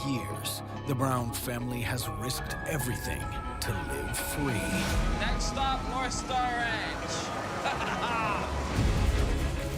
years, the Brown family has risked everything to live free. Next stop, North Star Ranch.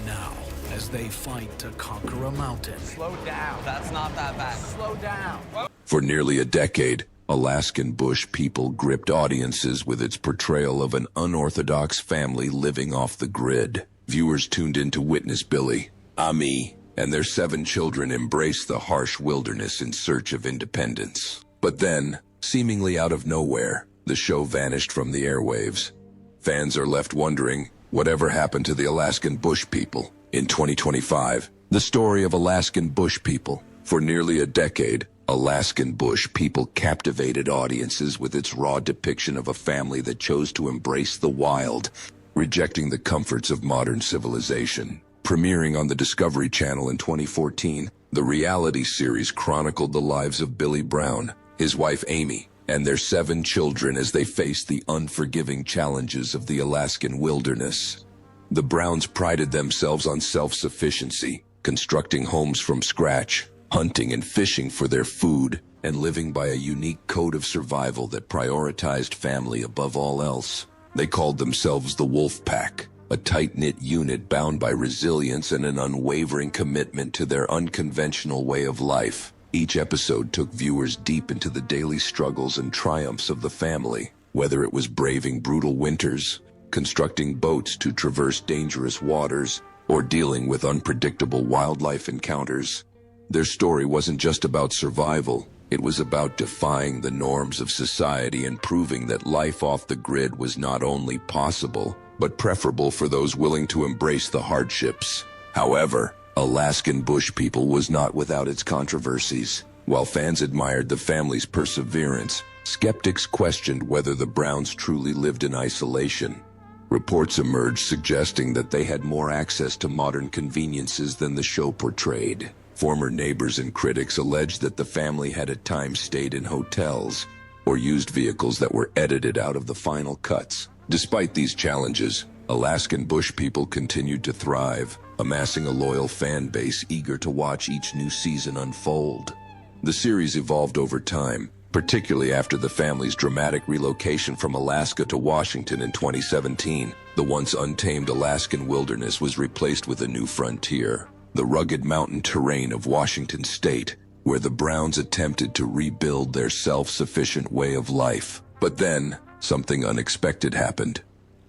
Now, as they fight to conquer a mountain. Slow down. That's not that bad. Slow down. For nearly a decade, Alaskan Bush People gripped audiences with its portrayal of an unorthodox family living off the grid. Viewers tuned in to witness Billy, Ami, and their 7 children embrace the harsh wilderness in search of independence. But then, seemingly out of nowhere, the show vanished from the airwaves. Fans are left wondering, whatever happened to the Alaskan Bush People? In 2025, the story of Alaskan Bush People. For nearly a decade, Alaskan Bush People captivated audiences with its raw depiction of a family that chose to embrace the wild, rejecting the comforts of modern civilization. Premiering on the Discovery Channel in 2014, the reality series chronicled the lives of Billy Brown, his wife Amy, and their 7 children as they faced the unforgiving challenges of the Alaskan wilderness. The Browns prided themselves on self-sufficiency, constructing homes from scratch, hunting and fishing for their food, and living by a unique code of survival that prioritized family above all else. They called themselves the Wolf Pack, a tight-knit unit bound by resilience and an unwavering commitment to their unconventional way of life. Each episode took viewers deep into the daily struggles and triumphs of the family, whether it was braving brutal winters, constructing boats to traverse dangerous waters, or dealing with unpredictable wildlife encounters. Their story wasn't just about survival, it was about defying the norms of society and proving that life off the grid was not only possible, but preferable for those willing to embrace the hardships. However, Alaskan Bush People was not without its controversies. While fans admired the family's perseverance, skeptics questioned whether the Browns truly lived in isolation. Reports emerged suggesting that they had more access to modern conveniences than the show portrayed. Former neighbors and critics alleged that the family had at times stayed in hotels or used vehicles that were edited out of the final cuts. Despite these challenges, Alaskan Bush People continued to thrive, amassing a loyal fan base eager to watch each new season unfold. The series evolved over time, particularly after the family's dramatic relocation from Alaska to Washington in 2017. The once untamed Alaskan wilderness was replaced with a new frontier, the rugged mountain terrain of Washington state, where the Browns attempted to rebuild their self-sufficient way of life. But then, something unexpected happened.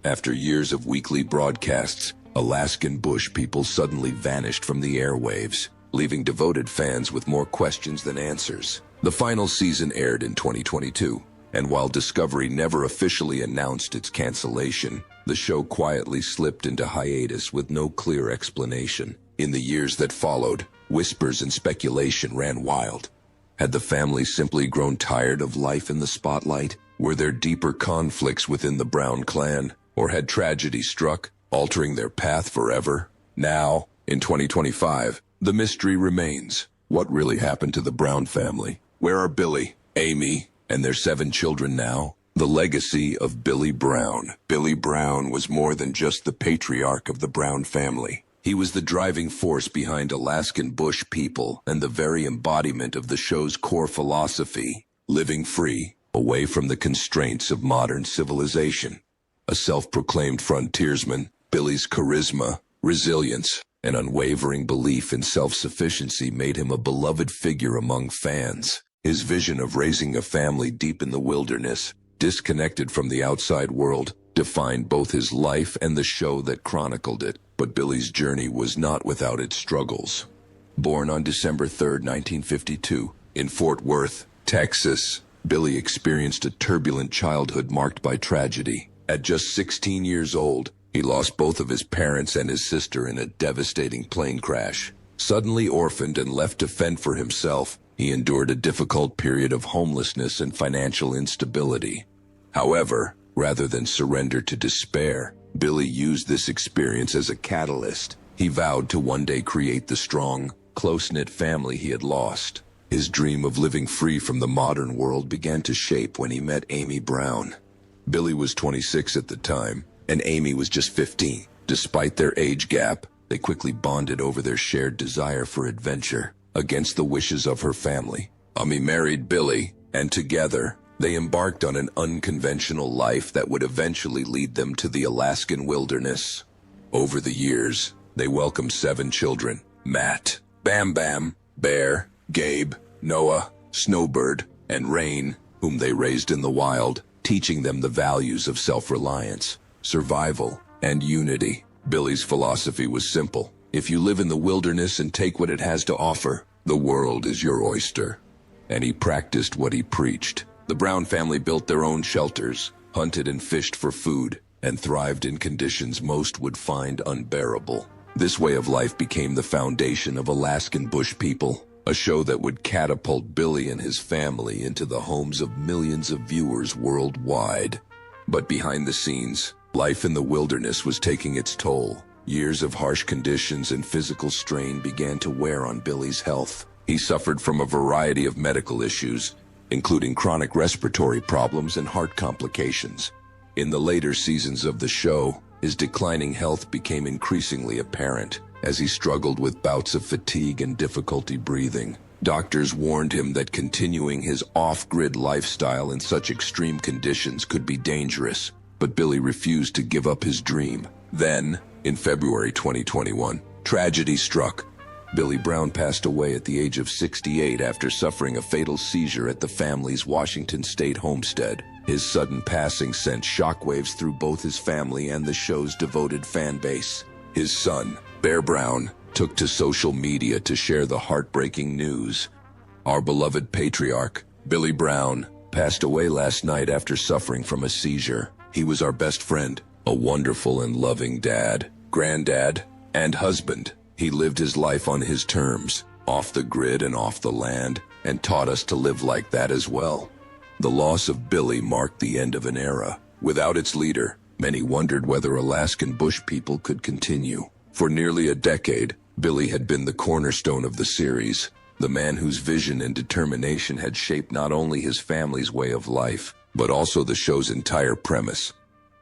After years of weekly broadcasts, Alaskan Bush People suddenly vanished from the airwaves, leaving devoted fans with more questions than answers. The final season aired in 2022, and while Discovery never officially announced its cancellation, the show quietly slipped into hiatus with no clear explanation. In the years that followed, whispers and speculation ran wild. Had the family simply grown tired of life in the spotlight? Were there deeper conflicts within the Brown clan? Or had tragedy struck, altering their path forever? Now, in 2025, the mystery remains. What really happened to the Brown family? Where are Billy, Amy, and their 7 children now? The legacy of Billy Brown. Billy Brown was more than just the patriarch of the Brown family. He was the driving force behind Alaskan Bush People and the very embodiment of the show's core philosophy, living free, away from the constraints of modern civilization. A self-proclaimed frontiersman, Billy's charisma, resilience, and unwavering belief in self-sufficiency made him a beloved figure among fans. His vision of raising a family deep in the wilderness, disconnected from the outside world, defined both his life and the show that chronicled it. But Billy's journey was not without its struggles. Born on December 3, 1952, in Fort Worth, Texas, Billy experienced a turbulent childhood marked by tragedy. At just 16 years old, he lost both of his parents and his sister in a devastating plane crash. Suddenly orphaned and left to fend for himself, he endured a difficult period of homelessness and financial instability. However, rather than surrender to despair, Billy used this experience as a catalyst. He vowed to one day create the strong, close-knit family he had lost. His dream of living free from the modern world began to shape when he met Amy Brown. Billy was 26 at the time, and Amy was just 15. Despite their age gap, they quickly bonded over their shared desire for adventure. Against the wishes of her family, Ami married Billy, and together, they embarked on an unconventional life that would eventually lead them to the Alaskan wilderness. Over the years, they welcomed 7 children: Matt, Bam Bam, Bear, Gabe, Noah, Snowbird, and Rain, whom they raised in the wild, teaching them the values of self-reliance, survival, and unity. Billy's philosophy was simple: if you live in the wilderness and take what it has to offer, the world is your oyster. And he practiced what he preached. The Brown family built their own shelters, hunted and fished for food, and thrived in conditions most would find unbearable. This way of life became the foundation of Alaskan Bush People, a show that would catapult Billy and his family into the homes of millions of viewers worldwide. But behind the scenes, life in the wilderness was taking its toll. Years of harsh conditions and physical strain began to wear on Billy's health. He suffered from a variety of medical issues, including chronic respiratory problems and heart complications. In the later seasons of the show, his declining health became increasingly apparent as he struggled with bouts of fatigue and difficulty breathing. Doctors warned him that continuing his off-grid lifestyle in such extreme conditions could be dangerous, but Billy refused to give up his dream. Then, in February 2021, tragedy struck. Billy Brown passed away at the age of 68 after suffering a fatal seizure at the family's Washington State homestead. His sudden passing sent shockwaves through both his family and the show's devoted fan base. His son, Bear Brown, took to social media to share the heartbreaking news. Our beloved patriarch, Billy Brown, passed away last night after suffering from a seizure. He was our best friend, a wonderful and loving dad, granddad, and husband. He lived his life on his terms, off the grid and off the land, and taught us to live like that as well. The loss of Billy marked the end of an era. Without its leader, many wondered whether Alaskan Bush People could continue. For nearly a decade, Billy had been the cornerstone of the series, the man whose vision and determination had shaped not only his family's way of life, but also the show's entire premise.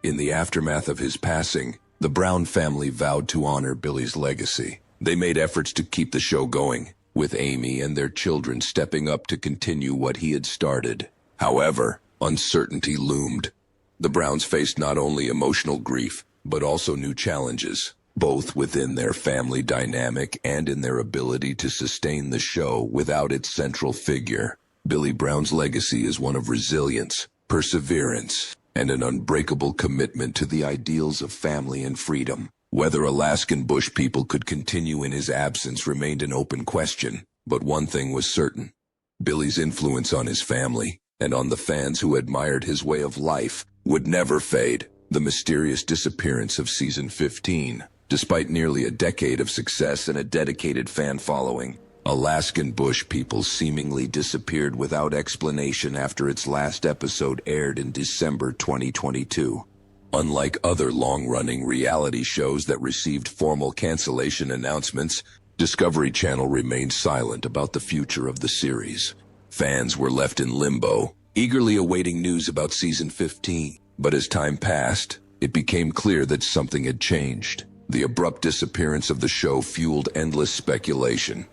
In the aftermath of his passing, the Brown family vowed to honor Billy's legacy. They made efforts to keep the show going, with Amy and their children stepping up to continue what he had started. However, uncertainty loomed. The Browns faced not only emotional grief, but also new challenges, both within their family dynamic and in their ability to sustain the show without its central figure. Billy Brown's legacy is one of resilience, perseverance, and an unbreakable commitment to the ideals of family and freedom. Whether Alaskan Bush People could continue in his absence remained an open question, but one thing was certain: Billy's influence on his family, and on the fans who admired his way of life, would never fade. The mysterious disappearance of Season 15. Despite nearly a decade of success and a dedicated fan following, Alaskan Bush People seemingly disappeared without explanation after its last episode aired in December 2022. Unlike other long-running reality shows that received formal cancellation announcements, Discovery Channel remained silent about the future of the series. Fans were left in limbo, eagerly awaiting news about Season 15. But as time passed, it became clear that something had changed. The abrupt disappearance of the show fueled endless speculation.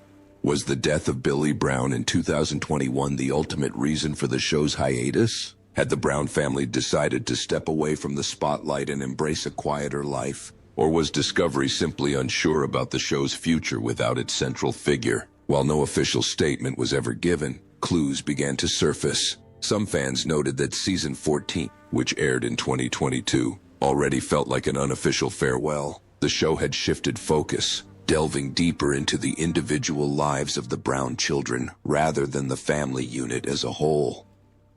Was the death of Billy Brown in 2021 the ultimate reason for the show's hiatus? Had the Brown family decided to step away from the spotlight and embrace a quieter life? Or was Discovery simply unsure about the show's future without its central figure? While no official statement was ever given, clues began to surface. Some fans noted that Season 14, which aired in 2022, already felt like an unofficial farewell. The show had shifted focus, delving deeper into the individual lives of the Brown children rather than the family unit as a whole.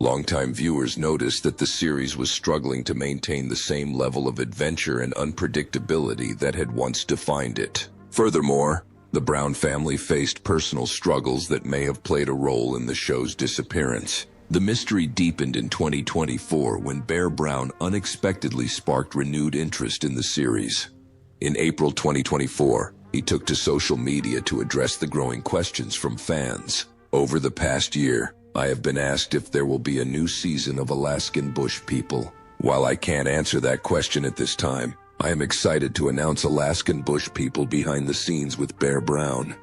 Longtime viewers noticed that the series was struggling to maintain the same level of adventure and unpredictability that had once defined it. Furthermore, the Brown family faced personal struggles that may have played a role in the show's disappearance. The mystery deepened in 2024 when Bear Brown unexpectedly sparked renewed interest in the series. In April 2024, he took to social media to address the growing questions from fans. Over the past year, I have been asked if there will be a new season of Alaskan Bush People. While I can't answer that question at this time, I am excited to announce Alaskan Bush People behind the scenes with Bear Brown.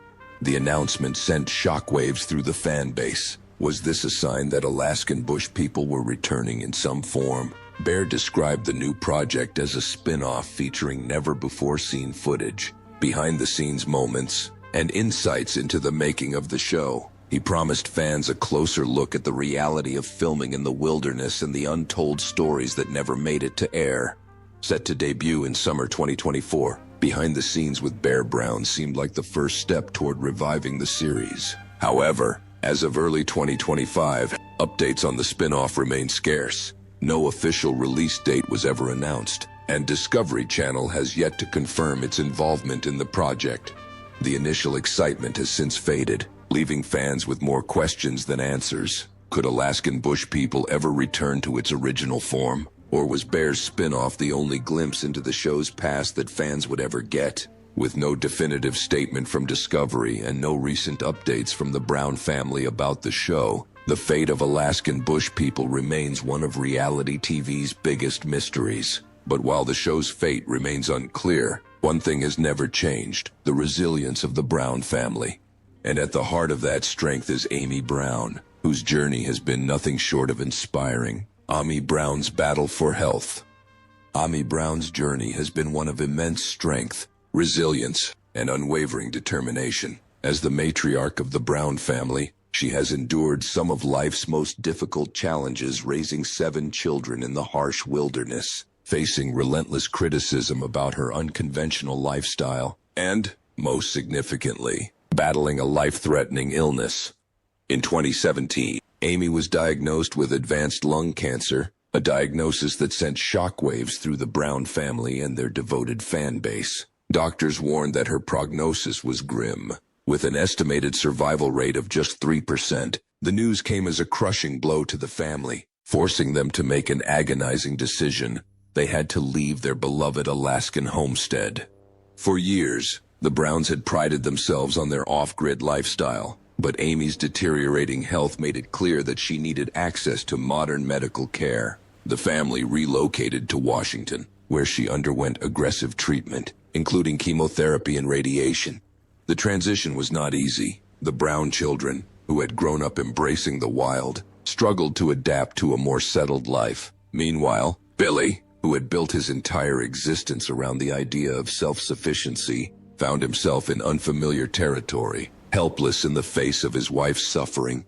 The announcement sent shockwaves through the fan base. Was this a sign that Alaskan Bush People were returning in some form? Bear described the new project as a spin-off featuring never-before-seen footage, behind-the-scenes moments, and insights into the making of the show. He promised fans a closer look at the reality of filming in the wilderness and the untold stories that never made it to air. Set to debut in summer 2024, Behind the Scenes with Bear Brown seemed like the first step toward reviving the series. However, as of early 2025, updates on the spin-off remain scarce. No official release date was ever announced, and Discovery Channel has yet to confirm its involvement in the project. The initial excitement has since faded, leaving fans with more questions than answers. Could Alaskan Bush People ever return to its original form? Or was Bear's spin-off the only glimpse into the show's past that fans would ever get? With no definitive statement from Discovery and no recent updates from the Brown family about the show, the fate of Alaskan Bush People remains one of reality TV's biggest mysteries. But while the show's fate remains unclear, one thing has never changed: the resilience of the Brown family. And at the heart of that strength is Amy Brown, whose journey has been nothing short of inspiring. Amy Brown's battle for health. Amy Brown's journey has been one of immense strength, resilience, and unwavering determination. As the matriarch of the Brown family, she has endured some of life's most difficult challenges, raising 7 children in the harsh wilderness, facing relentless criticism about her unconventional lifestyle, and, most significantly, battling a life-threatening illness. In 2017, Amy was diagnosed with advanced lung cancer, a diagnosis that sent shockwaves through the Brown family and their devoted fan base. Doctors warned that her prognosis was grim. With an estimated survival rate of just 3%, the news came as a crushing blow to the family, forcing them to make an agonizing decision. They had to leave their beloved Alaskan homestead. For years, the Browns had prided themselves on their off-grid lifestyle, but Amy's deteriorating health made it clear that she needed access to modern medical care. The family relocated to Washington, where she underwent aggressive treatment, including chemotherapy and radiation. The transition was not easy. The Brown children, who had grown up embracing the wild, struggled to adapt to a more settled life. Meanwhile, Billy, who had built his entire existence around the idea of self-sufficiency, found himself in unfamiliar territory, helpless in the face of his wife's suffering.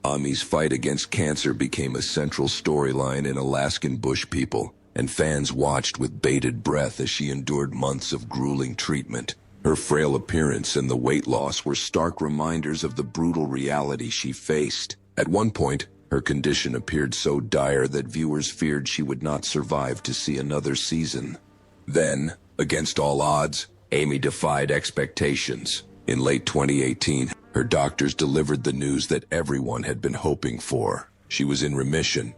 Amy's fight against cancer became a central storyline in Alaskan Bush People, and fans watched with bated breath as she endured months of grueling treatment. Her frail appearance and the weight loss were stark reminders of the brutal reality she faced. At one point, her condition appeared so dire that viewers feared she would not survive to see another season. Then, against all odds, Amy defied expectations. In late 2018, her doctors delivered the news that everyone had been hoping for. She was in remission.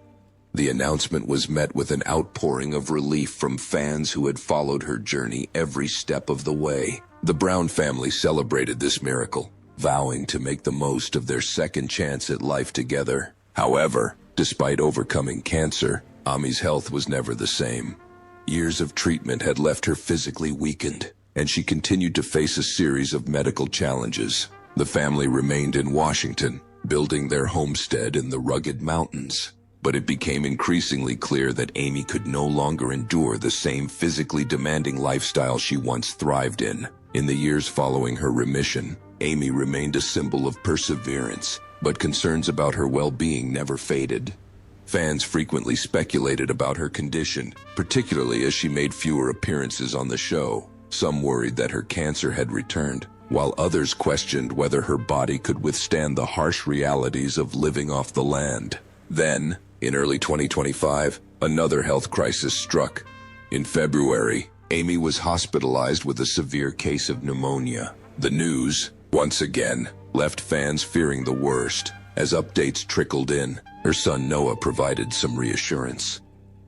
The announcement was met with an outpouring of relief from fans who had followed her journey every step of the way. The Brown family celebrated this miracle, vowing to make the most of their second chance at life together. However, despite overcoming cancer, Amy's health was never the same. Years of treatment had left her physically weakened, and she continued to face a series of medical challenges. The family remained in Washington, building their homestead in the rugged mountains. But it became increasingly clear that Amy could no longer endure the same physically demanding lifestyle she once thrived in. In the years following her remission, Amy remained a symbol of perseverance, but concerns about her well-being never faded. Fans frequently speculated about her condition, particularly as she made fewer appearances on the show. Some worried that her cancer had returned, while others questioned whether her body could withstand the harsh realities of living off the land. Then, in early 2025, another health crisis struck. In February, Amy was hospitalized with a severe case of pneumonia. The news, once again, left fans fearing the worst. As updates trickled in, her son Noah provided some reassurance.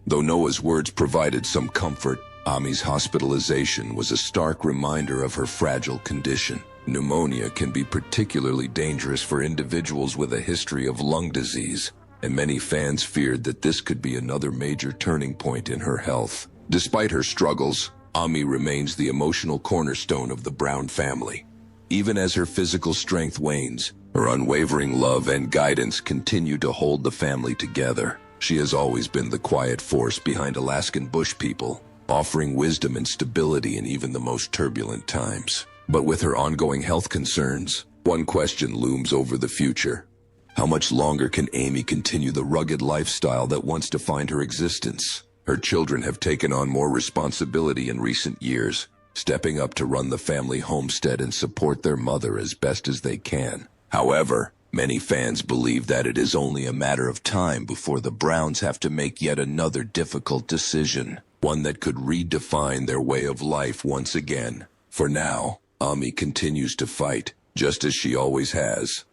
Though Noah's words provided some comfort, Amy's hospitalization was a stark reminder of her fragile condition. Pneumonia can be particularly dangerous for individuals with a history of lung disease, and many fans feared that this could be another major turning point in her health. Despite her struggles, Amy remains the emotional cornerstone of the Brown family. Even as her physical strength wanes, Her unwavering love and guidance continue to hold the family together. She has always been the quiet force behind Alaskan Bush People, offering wisdom and stability in even the most turbulent times. But with her ongoing health concerns, one question looms over the future. How much longer can Amy continue the rugged lifestyle that once defined her existence? Her children have taken on more responsibility in recent years, stepping up to run the family homestead and support their mother as best as they can. However, many fans believe that it is only a matter of time before the Browns have to make yet another difficult decision, one that could redefine their way of life once again. For now, Amy continues to fight, just as she always has.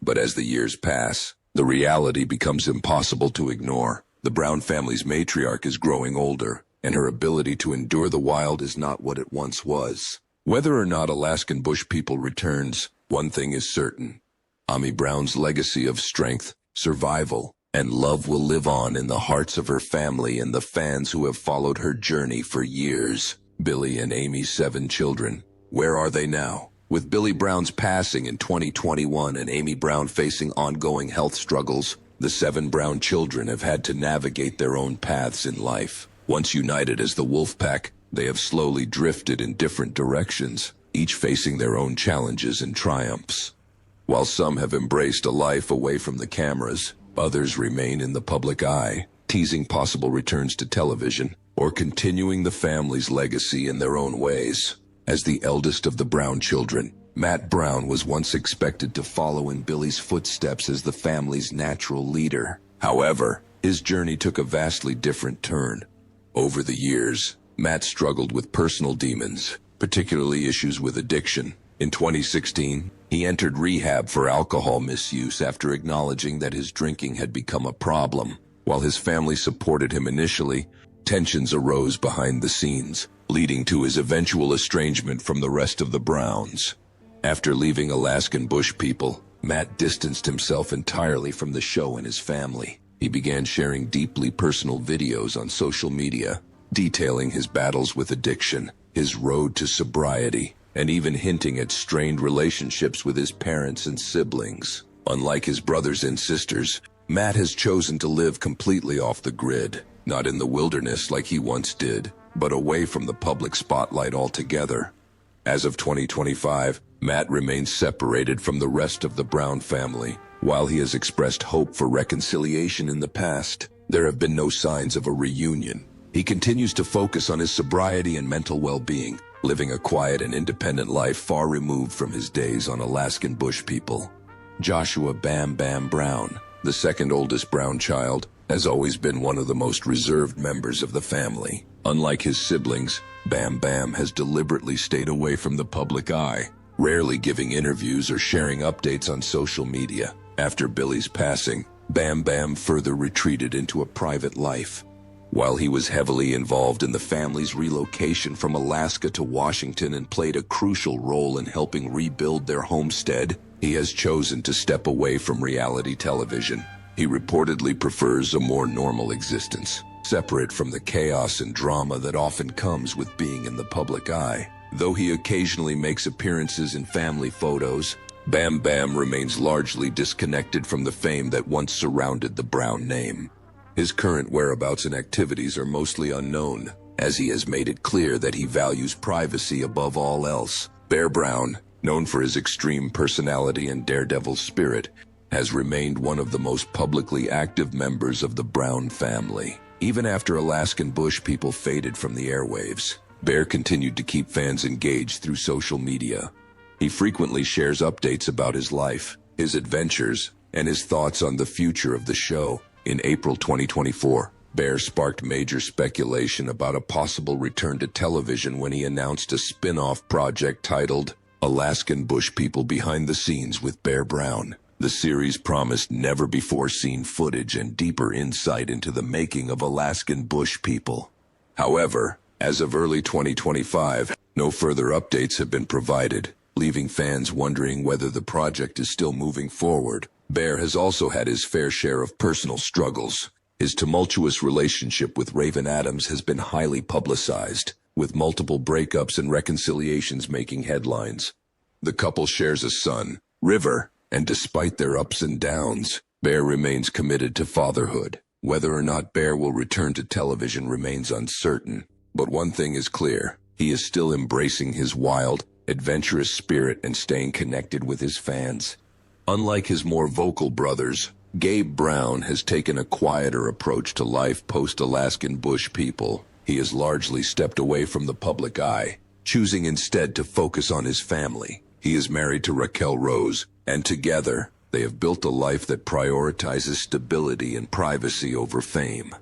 But as the years pass, the reality becomes impossible to ignore. The Brown family's matriarch is growing older, and her ability to endure the wild is not what it once was. Whether or not Alaskan Bush People returns, one thing is certain. Amy Brown's legacy of strength, survival, and love will live on in the hearts of her family and the fans who have followed her journey for years. Billy and Amy's 7 children. Where are they now? With Billy Brown's passing in 2021 and Amy Brown facing ongoing health struggles, the 7 Brown children have had to navigate their own paths in life. Once united as the Wolf Pack, they have slowly drifted in different directions, each facing their own challenges and triumphs. While some have embraced a life away from the cameras, others remain in the public eye, teasing possible returns to television or continuing the family's legacy in their own ways. As the eldest of the Brown children, Matt Brown was once expected to follow in Billy's footsteps as the family's natural leader. However, his journey took a vastly different turn. Over the years, Matt struggled with personal demons, particularly issues with addiction. In 2016, he entered rehab for alcohol misuse after acknowledging that his drinking had become a problem. While his family supported him initially, tensions arose behind the scenes, leading to his eventual estrangement from the rest of the Browns. After leaving Alaskan Bush People, Matt distanced himself entirely from the show and his family. He began sharing deeply personal videos on social media, detailing his battles with addiction, his road to sobriety, and even hinting at strained relationships with his parents and siblings. Unlike his brothers and sisters, Matt has chosen to live completely off the grid, not in the wilderness like he once did, but away from the public spotlight altogether. As of 2025, Matt remains separated from the rest of the Brown family. While he has expressed hope for reconciliation in the past, there have been no signs of a reunion. He continues to focus on his sobriety and mental well-being, living a quiet and independent life far removed from his days on Alaskan Bush People. Joshua Bam Bam Brown, the second oldest Brown child, has always been one of the most reserved members of the family. Unlike his siblings, Bam Bam has deliberately stayed away from the public eye, rarely giving interviews or sharing updates on social media. After Billy's passing, Bam Bam further retreated into a private life. While he was heavily involved in the family's relocation from Alaska to Washington and played a crucial role in helping rebuild their homestead, he has chosen to step away from reality television. He reportedly prefers a more normal existence, separate from the chaos and drama that often comes with being in the public eye. Though he occasionally makes appearances in family photos, Bam Bam remains largely disconnected from the fame that once surrounded the Brown name. His current whereabouts and activities are mostly unknown, as he has made it clear that he values privacy above all else. Bear Brown, known for his extreme personality and daredevil spirit, has remained one of the most publicly active members of the Brown family. Even after Alaskan Bush People faded from the airwaves, Bear continued to keep fans engaged through social media. He frequently shares updates about his life, his adventures, and his thoughts on the future of the show. In April 2024, Bear sparked major speculation about a possible return to television when he announced a spin-off project titled Alaskan Bush People Behind the Scenes with Bear Brown. The series promised never-before-seen footage and deeper insight into the making of Alaskan Bush People. However, as of early 2025, no further updates have been provided, leaving fans wondering whether the project is still moving forward. Bear has also had his fair share of personal struggles. His tumultuous relationship with Raven Adams has been highly publicized, with multiple breakups and reconciliations making headlines. The couple shares a son, River, And despite their ups and downs, Bear remains committed to fatherhood. Whether or not Bear will return to television remains uncertain, but one thing is clear: he is still embracing his wild, adventurous spirit and staying connected with his fans. Unlike his more vocal brothers, Gabe Brown has taken a quieter approach to life post-Alaskan Bush People. He has largely stepped away from the public eye, choosing instead to focus on his family. He is married to Raquel Rose, and together, they have built a life that prioritizes stability and privacy over fame.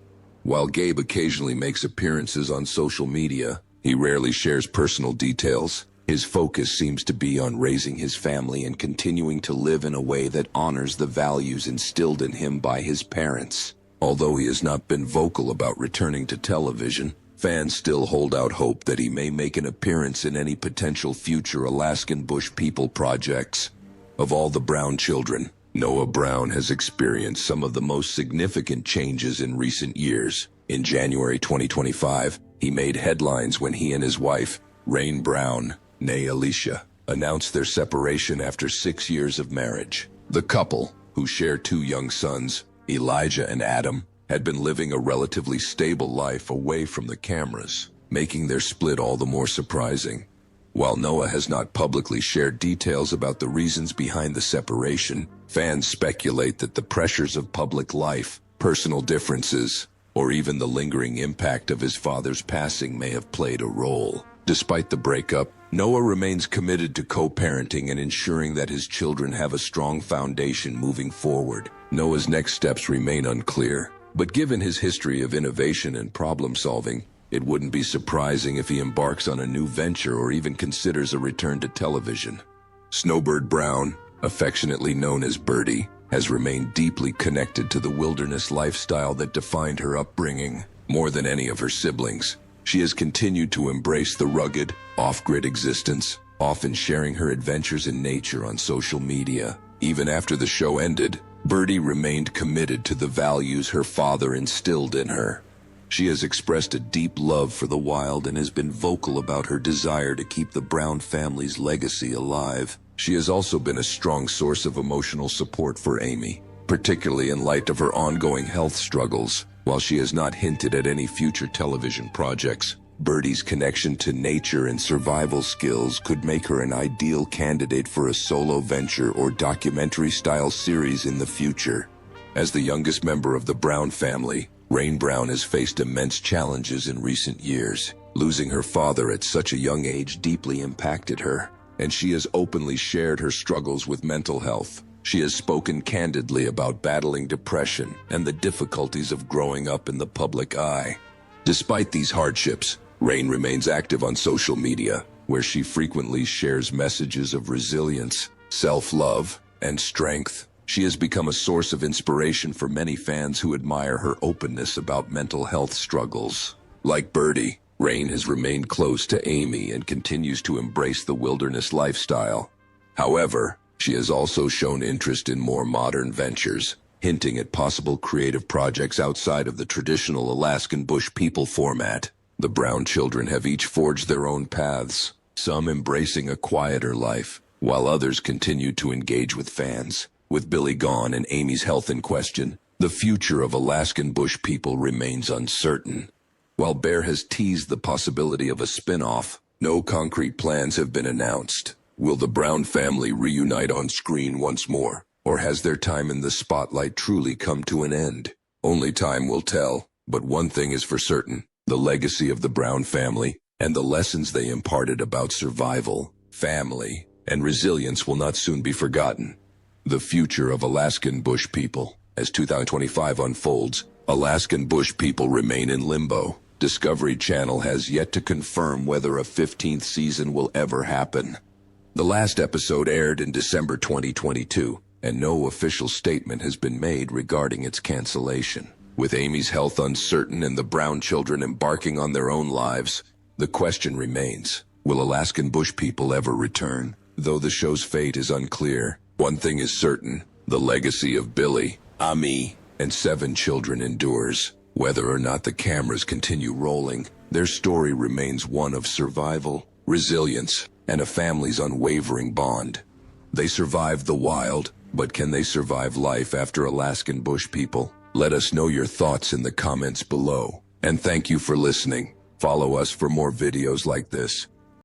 While Gabe occasionally makes appearances on social media, he rarely shares personal details. His focus seems to be on raising his family and continuing to live in a way that honors the values instilled in him by his parents. Although he has not been vocal about returning to television, fans still hold out hope that he may make an appearance in any potential future Alaskan Bush People projects. Of all the Brown children, Noah Brown has experienced some of the most significant changes in recent years. In January 2025, he made headlines when he and his wife, Rain Brown, née Alicia, announced their separation after 6 years of marriage. The couple, who share 2 young sons, Elijah and Adam, had been living a relatively stable life away from the cameras, making their split all the more surprising. While Noah has not publicly shared details about the reasons behind the separation, fans speculate that the pressures of public life, personal differences, or even the lingering impact of his father's passing may have played a role. Despite the breakup, Noah remains committed to co-parenting and ensuring that his children have a strong foundation moving forward. Noah's next steps remain unclear, but given his history of innovation and problem-solving, it wouldn't be surprising if he embarks on a new venture or even considers a return to television. Snowbird Brown, affectionately known as Birdie, has remained deeply connected to the wilderness lifestyle that defined her upbringing. More than any of her siblings, she has continued to embrace the rugged, off-grid existence, often sharing her adventures in nature on social media. Even after the show ended, Birdie remained committed to the values her father instilled in her. She has expressed a deep love for the wild and has been vocal about her desire to keep the Brown family's legacy alive. She has also been a strong source of emotional support for Amy, particularly in light of her ongoing health struggles. While she has not hinted at any future television projects, Birdie's connection to nature and survival skills could make her an ideal candidate for a solo venture or documentary-style series in the future. As the youngest member of the Brown family, Rain Brown has faced immense challenges in recent years. Losing her father at such a young age deeply impacted her, and she has openly shared her struggles with mental health. She has spoken candidly about battling depression and the difficulties of growing up in the public eye. Despite these hardships, Rain remains active on social media, where she frequently shares messages of resilience, self-love, and strength. She has become a source of inspiration for many fans who admire her openness about mental health struggles. Like Birdie, Rain has remained close to Amy and continues to embrace the wilderness lifestyle. However, she has also shown interest in more modern ventures, hinting at possible creative projects outside of the traditional Alaskan Bush People format. The Brown children have each forged their own paths, some embracing a quieter life, while others continue to engage with fans. With Billy gone and Amy's health in question, the future of Alaskan Bush People remains uncertain. While Bear has teased the possibility of a spin-off, no concrete plans have been announced. Will the Brown family reunite on screen once more, or has their time in the spotlight truly come to an end? Only time will tell, but one thing is for certain: the legacy of the Brown family and the lessons they imparted about survival, family, and resilience will not soon be forgotten. The future of Alaskan Bush People. As 2025 unfolds, Alaskan Bush People remain in limbo. Discovery Channel has yet to confirm whether a 15th season will ever happen. The last episode aired in December 2022, and no official statement has been made regarding its cancellation. With Amy's health uncertain and the Brown children embarking on their own lives, the question remains: will Alaskan Bush People ever return? Though the show's fate is unclear, one thing is certain: the legacy of Billy, Ami, and 7 children endures. Whether or not the cameras continue rolling, their story remains one of survival, resilience, and a family's unwavering bond. They survived the wild, But can they survive life after Alaskan Bush People? Let us know your thoughts in the comments below. And thank you for listening. Follow us for more videos like this.